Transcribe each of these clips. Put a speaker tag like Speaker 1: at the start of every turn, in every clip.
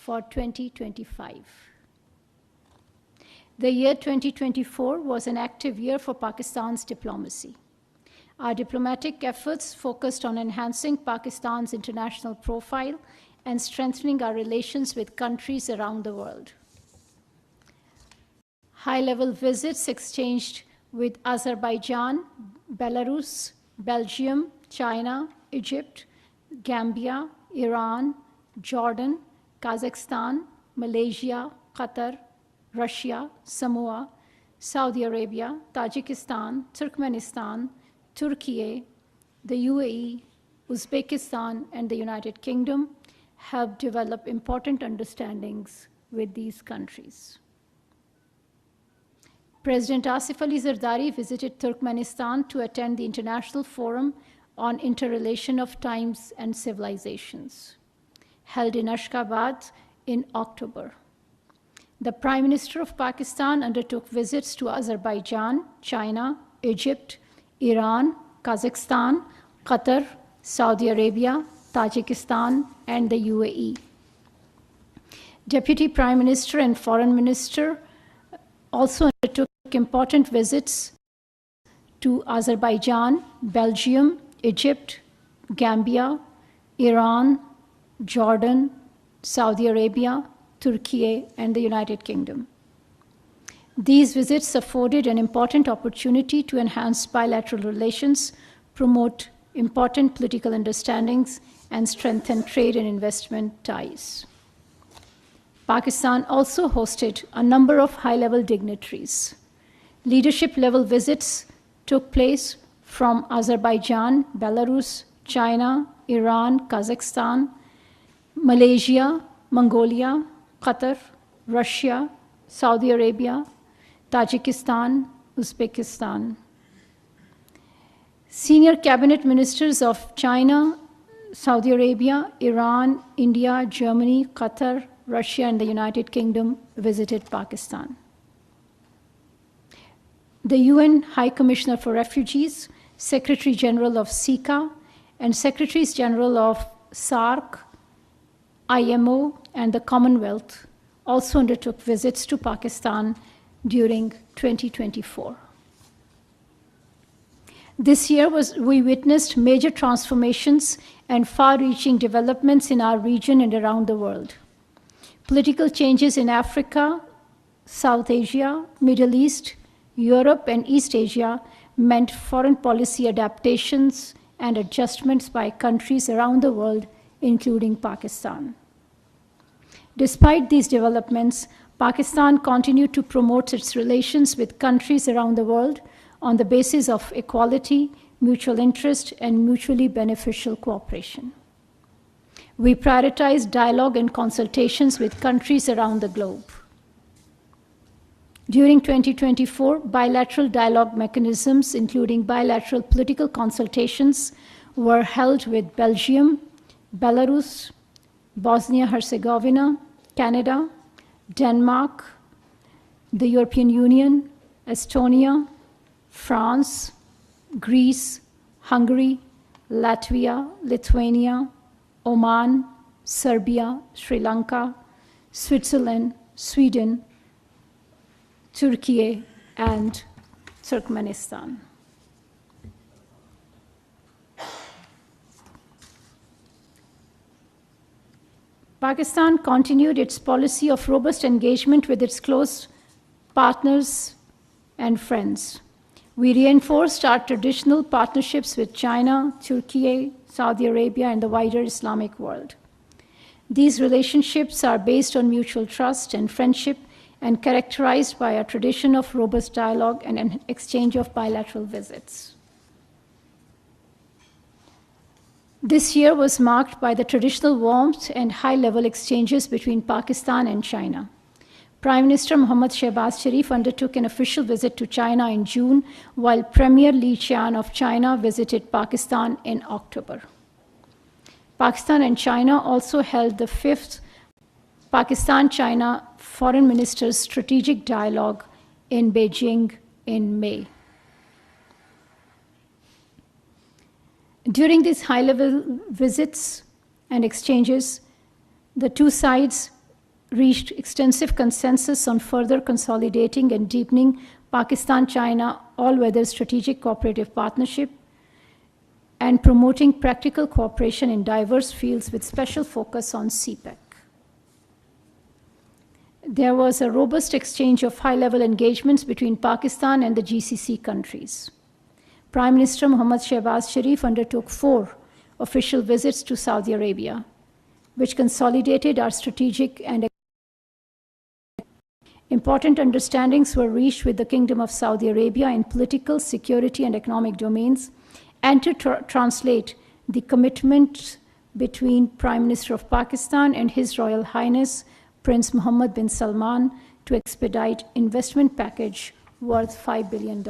Speaker 1: for 2025. The year 2024 was an active year for Pakistan's diplomacy. Our diplomatic efforts focused on enhancing Pakistan's international profile and strengthening our relations with countries around the world. High-level visits exchanged with Azerbaijan, Belarus, Belgium, China, Egypt, Gambia, Iran, Jordan, Kazakhstan, Malaysia, Qatar, Russia, Samoa, Saudi Arabia, Tajikistan, Turkmenistan, Turkey, the UAE, Uzbekistan, and the United Kingdom helped develop important understandings with these countries. President Asif Ali Zardari visited Turkmenistan to attend the International Forum on Interrelation of Times and Civilizations, held in Ashgabat in October. The Prime Minister of Pakistan undertook visits to Azerbaijan, China, Egypt, Iran, Kazakhstan, Qatar, Saudi Arabia, Tajikistan, and the UAE. Deputy Prime Minister and Foreign Minister also undertook important visits to Azerbaijan, Belgium, Egypt, Gambia, Iran, Jordan, Saudi Arabia, Turkey, and the United Kingdom. These visits afforded an important opportunity to enhance bilateral relations, promote important political understandings, and strengthen trade and investment ties. Pakistan also hosted a number of high-level dignitaries. Leadership-level visits took place from Azerbaijan, Belarus, China, Iran, Kazakhstan, Malaysia, Mongolia, Qatar, Russia, Saudi Arabia, Tajikistan, Uzbekistan. Senior cabinet ministers of China, Saudi Arabia, Iran, India, Germany, Qatar, Russia, and the United Kingdom visited Pakistan. The UN High Commissioner for Refugees, Secretary General of SICA, and Secretaries General of SAARC, IMO, and the Commonwealth also undertook visits to Pakistan during 2024. This year we witnessed major transformations and far-reaching developments in our region and around the world. Political changes in Africa, South Asia, Middle East, Europe, and East Asia meant foreign policy adaptations and adjustments by countries around the world, including Pakistan. Despite these developments, Pakistan continued to promote its relations with countries around the world on the basis of equality, mutual interest, and mutually beneficial cooperation. We prioritize dialogue and consultations with countries around the globe. During 2024, bilateral dialogue mechanisms, including bilateral political consultations, were held with Belgium, Belarus, Bosnia-Herzegovina, Canada, Denmark, the European Union, Estonia, France, Greece, Hungary, Latvia, Lithuania, Oman, Serbia, Sri Lanka, Switzerland, Sweden, Turkey, and Turkmenistan. Pakistan continued its policy of robust engagement with its close partners and friends. We reinforced our traditional partnerships with China, Turkey, Saudi Arabia, and the wider Islamic world. These relationships are based on mutual trust and friendship and characterized by a tradition of robust dialogue and an exchange of bilateral visits. This year was marked by the traditional warmth and high-level exchanges between Pakistan and China. Prime Minister Mohammad Shehbaz Sharif undertook an official visit to China in June, while Premier Li Qian of China visited Pakistan in October. Pakistan and China also held the 5th Pakistan-China Foreign Ministers' Strategic Dialogue in Beijing in May. During these high-level visits and exchanges, the two sides reached extensive consensus on further consolidating and deepening Pakistan-China all-weather strategic cooperative partnership and promoting practical cooperation in diverse fields with special focus on CPEC. There was a robust exchange of high-level engagements between Pakistan and the GCC countries. Prime Minister Mohammad Shehbaz Sharif undertook 4 official visits to Saudi Arabia, which consolidated our strategic and important understandings were reached with the Kingdom of Saudi Arabia in political, security, and economic domains, and to translate the commitment between Prime Minister of Pakistan and His Royal Highness Prince Mohammed bin Salman to expedite investment package worth $5 billion.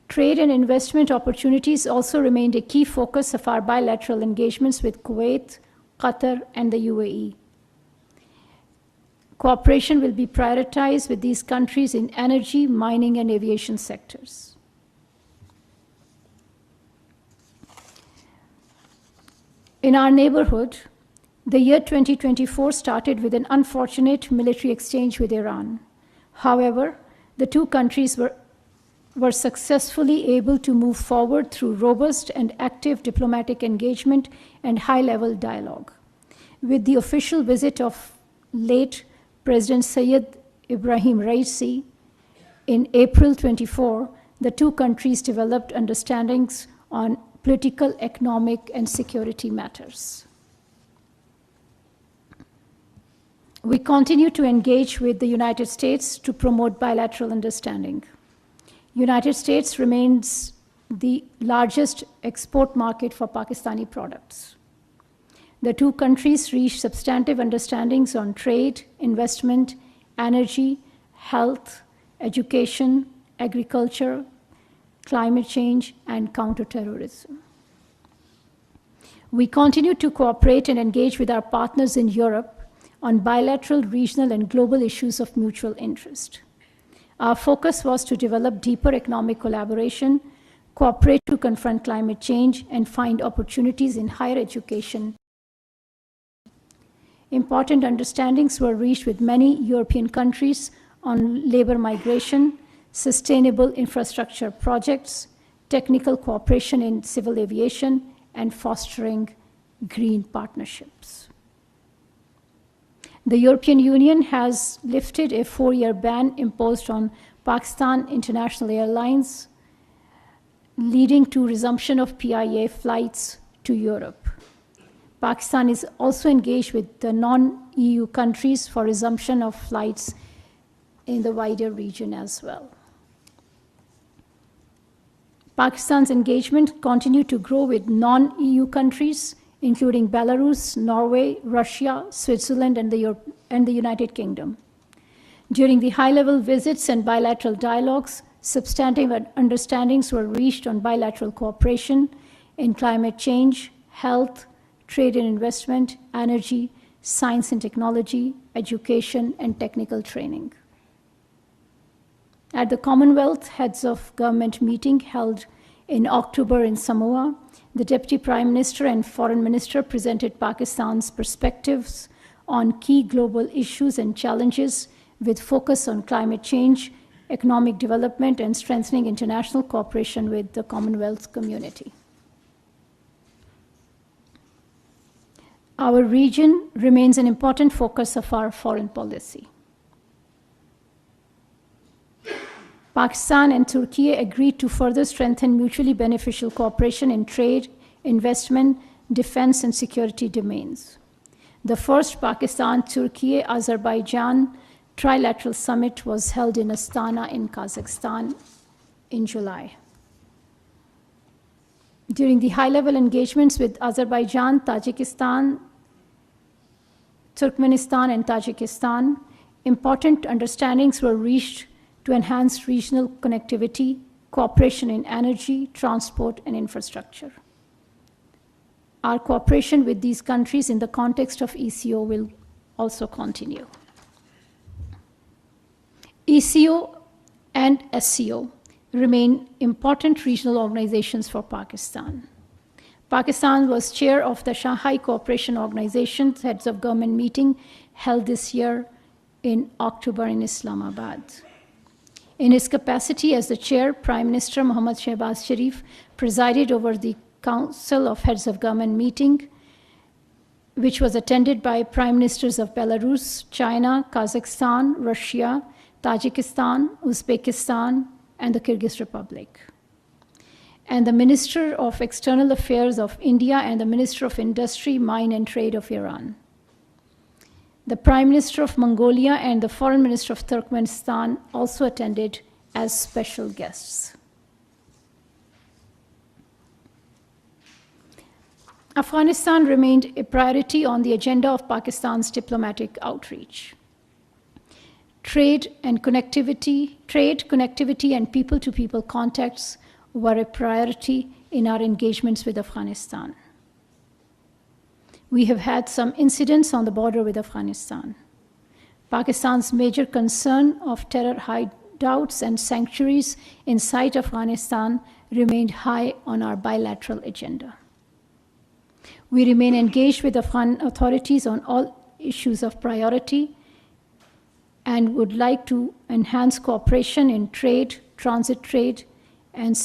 Speaker 1: Trade and investment opportunities also remained a key focus of our bilateral engagements with Kuwait, Qatar, and the UAE. Cooperation will be prioritized with these countries in energy, mining, and aviation sectors. In our neighborhood, the year 2024 started with an unfortunate military exchange with Iran. However, the two countries were successfully able to move forward through robust and active diplomatic engagement and high-level dialogue. With the official visit of late President Sayyid Ibrahim Raisi in April 24, the two countries developed understandings on political, economic, and security matters. We continue to engage with the United States to promote bilateral understanding. United States remains the largest export market for Pakistani products. The two countries reached substantive understandings on trade, investment, energy, health, education, agriculture, climate change, and counterterrorism. We continue to cooperate and engage with our partners in Europe on bilateral, regional, and global issues of mutual interest. Our focus was to develop deeper economic collaboration, cooperate to confront climate change, and find opportunities in higher education. Important understandings were reached with many European countries on labor migration, sustainable infrastructure projects, technical cooperation in civil aviation, and fostering green partnerships. The European Union has lifted a 4-year ban imposed on Pakistan International Airlines, leading to resumption of PIA flights to Europe. Pakistan is also engaged with the non-EU countries for resumption of flights in the wider region as well. Pakistan's engagement continued to grow with non-EU countries, including Belarus, Norway, Russia, Switzerland, and the United Kingdom. During the high-level visits and bilateral dialogues, substantive understandings were reached on bilateral cooperation in climate change, health, trade and investment, energy, science and technology, education, and technical training. At the Commonwealth Heads of Government meeting held in October in Samoa, the Deputy Prime Minister and Foreign Minister presented Pakistan's perspectives on key global issues and challenges with focus on climate change, economic development, and strengthening international cooperation with the Commonwealth community. Our region remains an important focus of our foreign policy. Pakistan and Turkey agreed to further strengthen mutually beneficial cooperation in trade, investment, defense, and security domains. The first Pakistan-Turkey-Azerbaijan trilateral summit was held in Astana in Kazakhstan in July. During the high-level engagements with Azerbaijan, Tajikistan, Turkmenistan, and Tajikistan, important understandings were reached to enhance regional connectivity, cooperation in energy, transport, and infrastructure. Our cooperation with these countries in the context of ECO will also continue. ECO and SCO remain important regional organizations for Pakistan. Pakistan was chair of the Shanghai Cooperation Organization's Heads of Government meeting held this year in October in Islamabad. In his capacity as the chair, Prime Minister Mohammad Shehbaz Sharif presided over the Council of Heads of Government meeting, which was attended by Prime Ministers of Belarus, China, Kazakhstan, Russia, Tajikistan, Uzbekistan, and the Kyrgyz Republic. And the Minister of External Affairs of India and the Minister of Industry, Mine and Trade of Iran. The Prime Minister of Mongolia and the Foreign Minister of Turkmenistan also attended as special guests. Afghanistan remained a priority on the agenda of Pakistan's diplomatic outreach. Trade, connectivity, and people-to-people contacts were a priority in our engagements with Afghanistan. We have had some incidents on the border with Afghanistan. Pakistan's major concern of terror hideouts and sanctuaries inside Afghanistan remained high on our bilateral agenda. We remain engaged with Afghan authorities on all issues of priority and would like to enhance cooperation in trade, transit trade, and